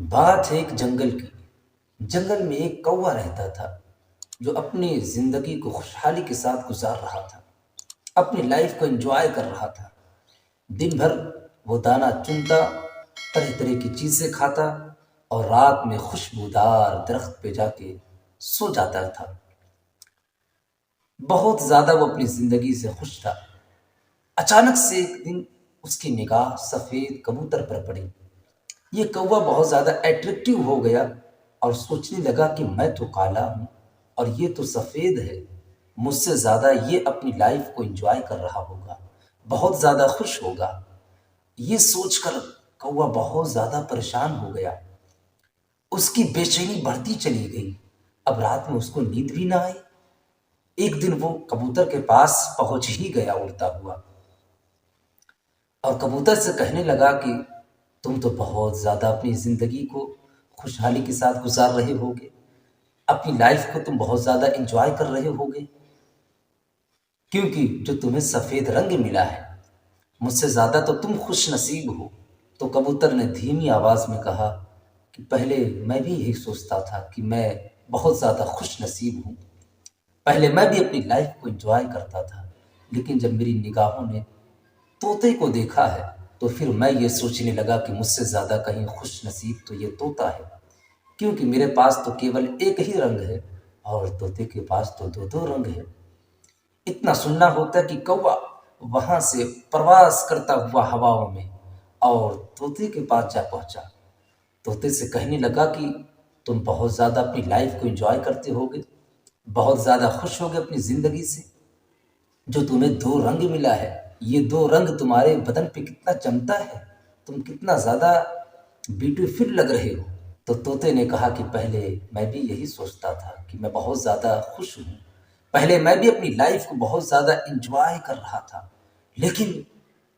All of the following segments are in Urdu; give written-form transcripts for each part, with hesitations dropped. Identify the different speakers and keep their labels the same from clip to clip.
Speaker 1: بات ہے ایک جنگل کی۔ جنگل میں ایک کوا رہتا تھا جو اپنی زندگی کو خوشحالی کے ساتھ گزار رہا تھا، اپنی لائف کو انجوائے کر رہا تھا۔ دن بھر وہ دانہ چنتا، طرح طرح کی چیزیں کھاتا اور رات میں خوشبودار درخت پہ جا کے سو جاتا تھا۔ بہت زیادہ وہ اپنی زندگی سے خوش تھا۔ اچانک سے ایک دن اس کی نگاہ سفید کبوتر پر پڑی۔ یہ کوا بہت زیادہ اٹریکٹیو ہو گیا اور سوچنے لگا کہ میں تو کالا ہوں اور یہ تو سفید ہے، مجھ سے زیادہ یہ اپنی لائف کو انجوائے کر رہا ہوگا، بہت زیادہ خوش ہوگا۔ یہ سوچ کر کوا بہت زیادہ پریشان ہو گیا۔ اس کی بے چینی بڑھتی چلی گئی۔ اب رات میں اس کو نیند بھی نہ آئی۔ ایک دن وہ کبوتر کے پاس پہنچ ہی گیا اڑتا ہوا اور کبوتر سے کہنے لگا کہ تم تو بہت زیادہ اپنی زندگی کو خوشحالی کے ساتھ گزار رہے ہوگے، اپنی لائف کو تم بہت زیادہ انجوائے کر رہے ہوگے، کیونکہ جو تمہیں سفید رنگ ملا ہے، مجھ سے زیادہ تو تم خوش نصیب ہو۔ تو کبوتر نے دھیمی آواز میں کہا کہ پہلے میں بھی یہی سوچتا تھا کہ میں بہت زیادہ خوش نصیب ہوں، پہلے میں بھی اپنی لائف کو انجوائے کرتا تھا، لیکن جب میری نگاہوں نے طوطے کو دیکھا ہے تو پھر میں یہ سوچنے لگا کہ مجھ سے زیادہ کہیں خوش نصیب تو یہ طوطا ہے، کیونکہ میرے پاس تو کیول ایک ہی رنگ ہے اور طوطے کے پاس تو دو دو رنگ ہے۔ اتنا سننا ہوتا ہے کہ کوا وہاں سے پرواز کرتا ہوا ہواؤں میں اور طوطے کے پاس جا پہنچا۔ طوطے سے کہنے لگا کہ تم بہت زیادہ اپنی لائف کو انجوائے کرتے ہوگے، بہت زیادہ خوش ہوگے اپنی زندگی سے، جو تمہیں دو رنگ ملا ہے، یہ دو رنگ تمہارے بدن پہ کتنا چمکتا ہے، تم کتنا زیادہ بیوٹیفل لگ رہے ہو۔ تو طوطے نے کہا کہ پہلے میں بھی یہی سوچتا تھا کہ میں بہت زیادہ خوش ہوں، پہلے میں بھی اپنی لائف کو بہت زیادہ انجوائے کر رہا تھا، لیکن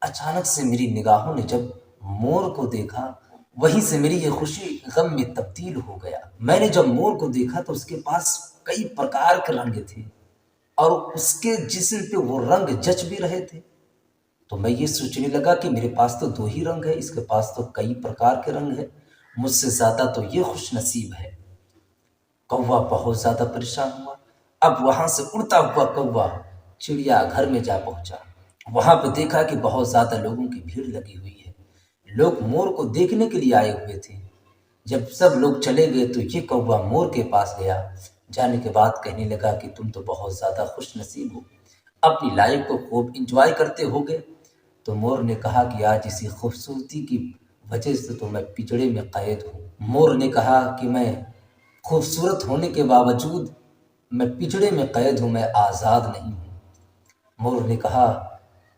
Speaker 1: اچانک سے میری نگاہوں نے جب مور کو دیکھا، وہیں سے میری یہ خوشی غم میں تبدیل ہو گیا۔ میں نے جب مور کو دیکھا تو اس کے پاس کئی پرکار کے رنگ تھے اور اس کے جسم پہ وہ رنگ جچ بھی رہے تھے۔ تو میں یہ سوچنے لگا کہ میرے پاس تو دو ہی رنگ ہے، اس کے پاس تو کئی پرکار کے رنگ ہیں، مجھ سے زیادہ تو یہ خوش نصیب ہے۔ کوا بہت زیادہ پریشان ہوا۔ اب وہاں سے اڑتا ہوا کوا چڑیا گھر میں جا پہنچا۔ وہاں پہ دیکھا کہ بہت زیادہ لوگوں کی بھیڑ لگی ہوئی ہے، لوگ مور کو دیکھنے کے لیے آئے ہوئے تھے۔ جب سب لوگ چلے گئے تو یہ کوا مور کے پاس گیا، جانے کے بعد کہنے لگا کہ تم تو بہت زیادہ خوش نصیب ہو، اپنی لائف کو خوب انجوائے کرتے ہوگے۔ تو مور نے کہا کہ آج اسی خوبصورتی کی وجہ سے تو میں پجڑے میں قید ہوں۔ مور نے کہا کہ میں خوبصورت ہونے کے باوجود میں پجڑے میں قید ہوں، میں آزاد نہیں ہوں۔ مور نے کہا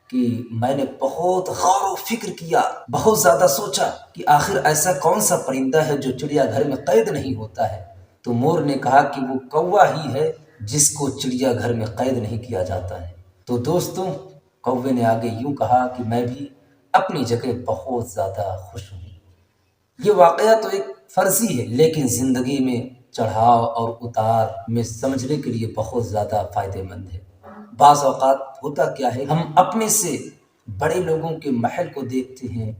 Speaker 1: کہ میں نے بہت غور و فکر کیا، بہت زیادہ سوچا کہ آخر ایسا کون سا پرندہ ہے جو چڑیا گھر میں قید نہیں ہوتا ہے۔ تو مور نے کہا کہ وہ کوا ہی ہے جس کو چڑیا گھر میں قید نہیں کیا جاتا ہے۔ تو دوستوں، کوے نے آگے یوں کہا کہ میں بھی اپنی جگہ بہت زیادہ خوش ہوں۔ یہ واقعہ تو ایک فرضی ہے، لیکن زندگی میں چڑھاؤ اور اتار میں سمجھنے کے لیے بہت زیادہ فائدہ مند ہے۔ بعض اوقات ہوتا کیا ہے، ہم اپنے سے بڑے لوگوں کے محل کو دیکھتے ہیں،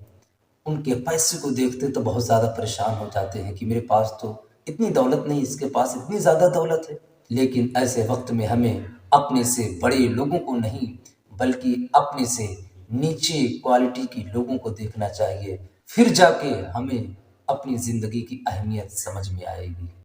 Speaker 1: ان کے پیسے کو دیکھتے تو بہت زیادہ پریشان ہو جاتے ہیں کہ میرے پاس تو اتنی دولت نہیں، اس کے پاس اتنی زیادہ دولت ہے۔ لیکن ایسے وقت میں ہمیں اپنے سے بڑے لوگوں کو نہیں بلکہ اپنے سے نیچے کوالٹی کی لوگوں کو دیکھنا چاہیے، پھر جا کے ہمیں اپنی زندگی کی اہمیت سمجھ میں آئے گی۔